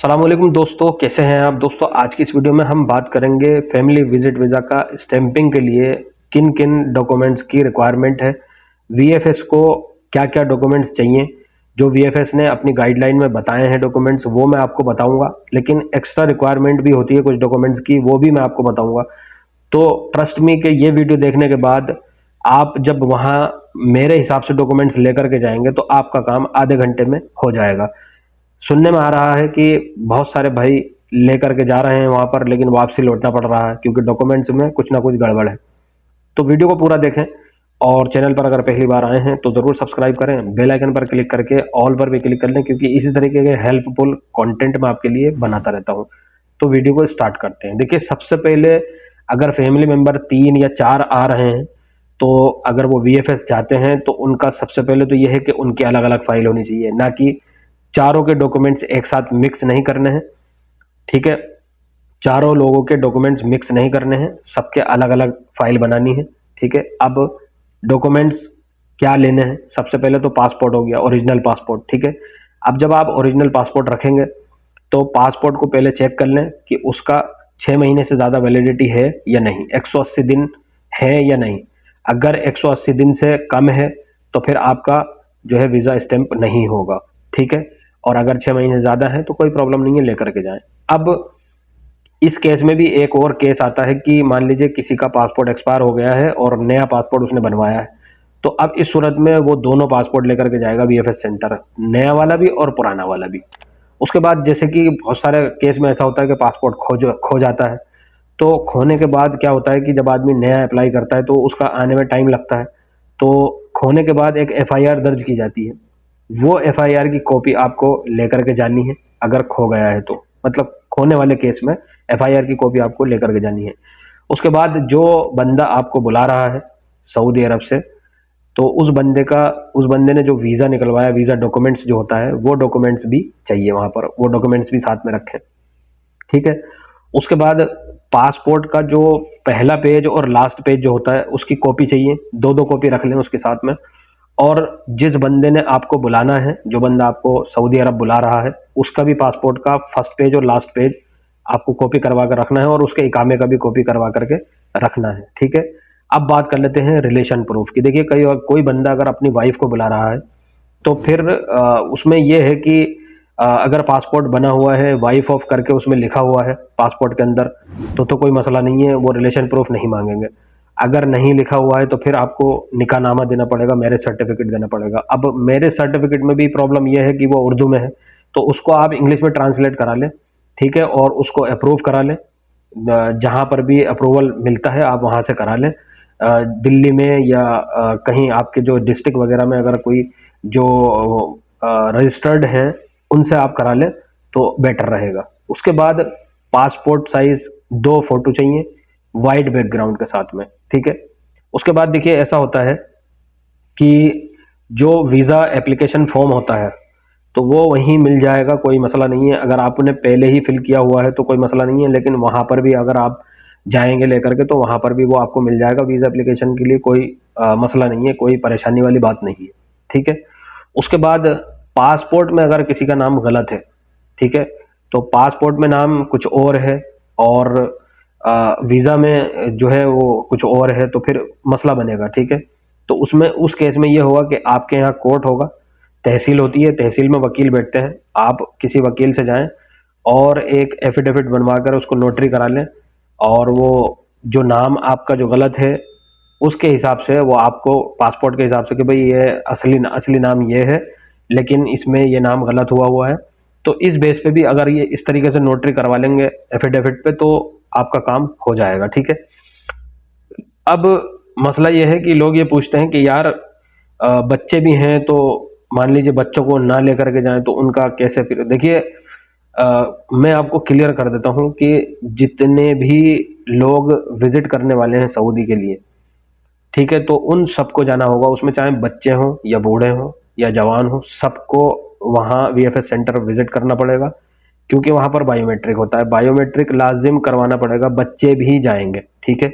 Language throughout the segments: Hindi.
अस्सलाम वालेकुम दोस्तों, कैसे हैं आप दोस्तों। आज की इस वीडियो में हम बात करेंगे फैमिली विजिट वीज़ा का स्टैंपिंग के लिए किन किन डॉक्यूमेंट्स की रिक्वायरमेंट है, वीएफएस को क्या क्या डॉक्यूमेंट्स चाहिए। जो वीएफएस ने अपनी गाइडलाइन में बताए हैं डॉक्यूमेंट्स वो मैं आपको बताऊंगा, लेकिन एक्स्ट्रा रिक्वायरमेंट भी होती है कुछ डॉक्यूमेंट्स की, वो भी मैं आपको बताऊंगा। तो ट्रस्ट मी कि ये वीडियो देखने के बाद आप जब वहाँ मेरे हिसाब से डॉक्यूमेंट्स लेकर के जाएंगे तो आपका काम आधे घंटे में हो जाएगा। सुनने में आ रहा है कि बहुत सारे भाई लेकर के जा रहे हैं वहां पर, लेकिन वापसी लौटना पड़ रहा है क्योंकि डॉक्यूमेंट्स में कुछ ना कुछ गड़बड़ है। तो वीडियो को पूरा देखें और चैनल पर अगर पहली बार आए हैं तो जरूर सब्सक्राइब करें, बेल आइकन पर क्लिक करके ऑल पर भी क्लिक कर लें, क्योंकि इसी तरीके के हेल्पफुल कंटेंट मैं आपके लिए बनाता रहता हूं। तो वीडियो को स्टार्ट करते हैं। देखिए, सबसे पहले अगर फैमिली मेंबर 3 या 4 आ रहे हैं तो अगर वो वीएफएस जाते हैं तो उनका सबसे पहले तो ये है कि उनकी अलग अलग फाइल होनी चाहिए, ना कि चारों के डॉक्यूमेंट्स एक साथ मिक्स नहीं करने हैं। ठीक है, चारों लोगों के डॉक्यूमेंट्स मिक्स नहीं करने हैं, सबके अलग अलग फाइल बनानी है। ठीक है, अब डॉक्यूमेंट्स क्या लेने हैं, सबसे पहले तो पासपोर्ट हो गया, ओरिजिनल पासपोर्ट। ठीक है, अब जब आप ओरिजिनल पासपोर्ट रखेंगे तो पासपोर्ट को पहले चेक कर लें कि उसका 6 महीने से ज़्यादा वैलिडिटी है या नहीं, 180 दिन है या नहीं। अगर 180 दिन से कम है तो फिर आपका जो है वीज़ा स्टैंप नहीं होगा। ठीक है, और अगर 6 महीने ज़्यादा है तो कोई प्रॉब्लम नहीं है, लेकर के जाएं। अब इस केस में भी एक और केस आता है कि मान लीजिए किसी का पासपोर्ट एक्सपायर हो गया है और नया पासपोर्ट उसने बनवाया है, तो अब इस सूरत में वो दोनों पासपोर्ट लेकर के जाएगा वीएफएस सेंटर, नया वाला भी और पुराना वाला भी। उसके बाद जैसे कि बहुत सारे केस में ऐसा होता है कि पासपोर्ट खो जाता है, तो खोने के बाद क्या होता है कि जब आदमी नया अप्लाई करता है तो उसका आने में टाइम लगता है। तो खोने के बाद एक एफआईआर दर्ज की जाती है, वो एफआईआर की कॉपी आपको लेकर के जानी है। अगर खो गया है तो मतलब खोने वाले केस में एफआईआर की कॉपी आपको लेकर के जानी है। उसके बाद जो बंदा आपको बुला रहा है सऊदी अरब से, तो उस बंदे ने जो वीज़ा निकलवाया, वीज़ा डॉक्यूमेंट्स जो होता है वो डॉक्यूमेंट्स भी चाहिए वहां पर, वो डॉक्यूमेंट्स भी साथ में रखें। ठीक है, उसके बाद पासपोर्ट का जो पहला पेज और लास्ट पेज जो होता है उसकी कॉपी चाहिए, दो दो कॉपी रख लें उसके साथ में। और जिस बंदे ने आपको बुलाना है, जो बंदा आपको सऊदी अरब बुला रहा है, उसका भी पासपोर्ट का फर्स्ट पेज और लास्ट पेज आपको कॉपी करवा कर रखना है, और उसके इकामे का भी कॉपी करवा करके रखना है। ठीक है, अब बात कर लेते हैं रिलेशन प्रूफ की। देखिए, कोई बंदा अगर अपनी वाइफ को बुला रहा है तो फिर उसमें यह है कि अगर पासपोर्ट बना हुआ है वाइफ ऑफ करके उसमें लिखा हुआ है पासपोर्ट के अंदर, तो कोई मसला नहीं है, वो रिलेशन प्रूफ नहीं मांगेंगे। अगर नहीं लिखा हुआ है तो फिर आपको निकाहनामा देना पड़ेगा, मैरिज सर्टिफिकेट देना पड़ेगा। अब मैरिज सर्टिफिकेट में भी प्रॉब्लम यह है कि वो उर्दू में है, तो उसको आप इंग्लिश में ट्रांसलेट करा लें। ठीक है, और उसको अप्रूव करा लें, जहां पर भी अप्रूवल मिलता है आप वहां से करा लें। दिल्ली में या कहीं आपके जो डिस्ट्रिक्ट वगैरह में अगर कोई जो रजिस्टर्ड हैं उनसे आप करा लें तो बेटर रहेगा। उसके बाद पासपोर्ट साइज 2 फोटो चाहिए वाइट बैकग्राउंड के साथ में। ठीक है, उसके बाद देखिए ऐसा होता है कि जो वीज़ा एप्लीकेशन फॉर्म होता है तो वो वहीं मिल जाएगा, कोई मसला नहीं है। अगर आपने पहले ही फिल किया हुआ है तो कोई मसला नहीं है, लेकिन वहां पर भी अगर आप जाएंगे लेकर के तो वहां पर भी वो आपको मिल जाएगा वीज़ा एप्लीकेशन के लिए, कोई मसला नहीं है, कोई परेशानी वाली बात नहीं है। ठीक है, उसके बाद पासपोर्ट में अगर किसी का नाम गलत है, ठीक है, तो पासपोर्ट में नाम कुछ और है और वीज़ा में जो है वो कुछ और है, तो फिर मसला बनेगा। ठीक है, तो उसमें उस केस में ये होगा कि आपके यहाँ कोर्ट होगा, तहसील होती है, तहसील में वकील बैठते हैं, आप किसी वकील से जाएं और एक एफिडेविट बनवा कर उसको नोटरी करा लें, और वो जो नाम आपका जो गलत है उसके हिसाब से वो आपको पासपोर्ट के हिसाब से कि भाई ये असली नाम ये है लेकिन इसमें ये नाम गलत हुआ है, तो इस बेस पे भी अगर ये इस तरीके से नोटरी करवा लेंगे एफिडेविट पे तो आपका काम हो जाएगा। ठीक है, अब मसला ये है कि लोग ये पूछते हैं कि यार बच्चे भी हैं, तो मान लीजिए बच्चों को ना लेकर के जाएं तो उनका कैसे। फिर देखिए, मैं आपको क्लियर कर देता हूं कि जितने भी लोग विजिट करने वाले हैं सऊदी के लिए, ठीक है, तो उन सबको जाना होगा, उसमें चाहे बच्चे हों या बूढ़े हों या जवान हों, सबको वहाँ वीएफएस सेंटर विजिट करना पड़ेगा, क्योंकि वहां पर बायोमेट्रिक होता है, बायोमेट्रिक लाजिम करवाना पड़ेगा, बच्चे भी जाएंगे। ठीक है,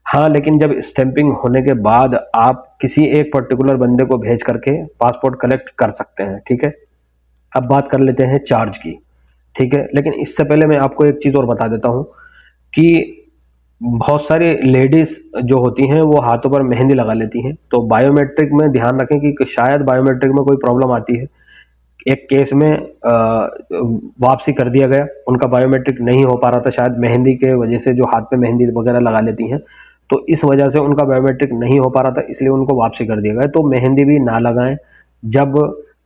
हाँ, लेकिन जब स्टैंपिंग होने के बाद आप किसी एक पर्टिकुलर बंदे को भेज करके पासपोर्ट कलेक्ट कर सकते हैं। ठीक है, अब बात कर लेते हैं चार्ज की। ठीक है। लेकिन इससे पहले मैं आपको एक चीज़ और बता देता हूँ कि बहुत सारी लेडीज जो होती हैं वो हाथों पर मेहंदी लगा लेती हैं, तो बायोमेट्रिक में ध्यान रखें कि शायद बायोमेट्रिक में कोई प्रॉब्लम आती है। एक केस में वापसी कर दिया गया, उनका बायोमेट्रिक नहीं हो पा रहा था शायद मेहंदी के वजह से, जो हाथ पे मेहंदी वगैरह लगा लेती हैं, तो इस वजह से उनका बायोमेट्रिक नहीं हो पा रहा था, इसलिए उनको वापसी कर दिया गया। तो मेहंदी भी ना लगाएं, जब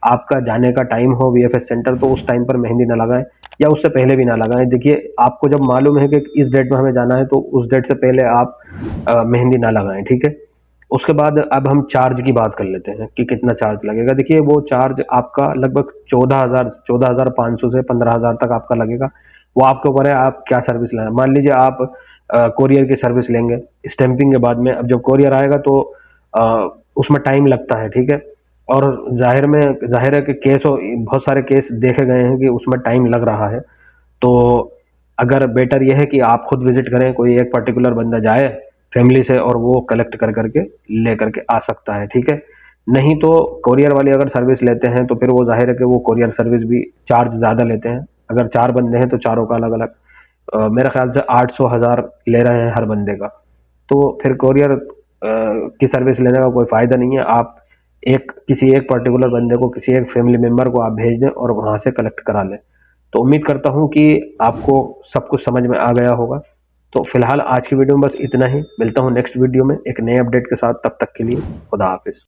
आपका जाने का टाइम हो वीएफएस सेंटर तो उस टाइम पर मेहंदी ना लगाएं, या उससे पहले भी ना लगाएं। देखिए, आपको जब मालूम है कि इस डेट में हमें जाना है तो उस डेट से पहले आप मेहंदी ना लगाएं, ठीक है। उसके बाद अब हम चार्ज की बात कर लेते हैं कि कितना चार्ज लगेगा। देखिए, वो चार्ज आपका लगभग 14,500 से 15,000 तक आपका लगेगा। वो आपके ऊपर है आप क्या सर्विस लेना। मान लीजिए आप कोरियर की सर्विस लेंगे, स्टैंपिंग के बाद में अब जब कोरियर आएगा तो अ, उसमें टाइम लगता है, ठीक है। और जाहिर है कि बहुत सारे केस देखे गए हैं कि उसमें टाइम लग रहा है। तो अगर बेटर यह है कि आप खुद विजिट करें, कोई एक पर्टिकुलर बंदा जाए फैमिली से और वो कलेक्ट कर करके ले करके आ सकता है, ठीक है। नहीं तो कोरियर वाले अगर सर्विस लेते हैं तो फिर वो जाहिर है कि वो कोरियर सर्विस भी चार्ज ज़्यादा लेते हैं। अगर 4 बंदे हैं तो चारों का अलग अलग मेरे ख्याल से 800 हज़ार ले रहे हैं हर बंदे का। तो फिर कोरियर की सर्विस लेने का कोई फ़ायदा नहीं है। आप किसी एक पर्टिकुलर बंदे को, किसी एक फैमिली मेम्बर को आप भेज दें और वहाँ से कलेक्ट करा लें। तो उम्मीद करता हूँ कि आपको सब कुछ समझ में आ गया होगा। तो फिलहाल आज की वीडियो में बस इतना ही। मिलता हूँ नेक्स्ट वीडियो में एक नए अपडेट के साथ। तब तक के लिए खुदा हाफिज।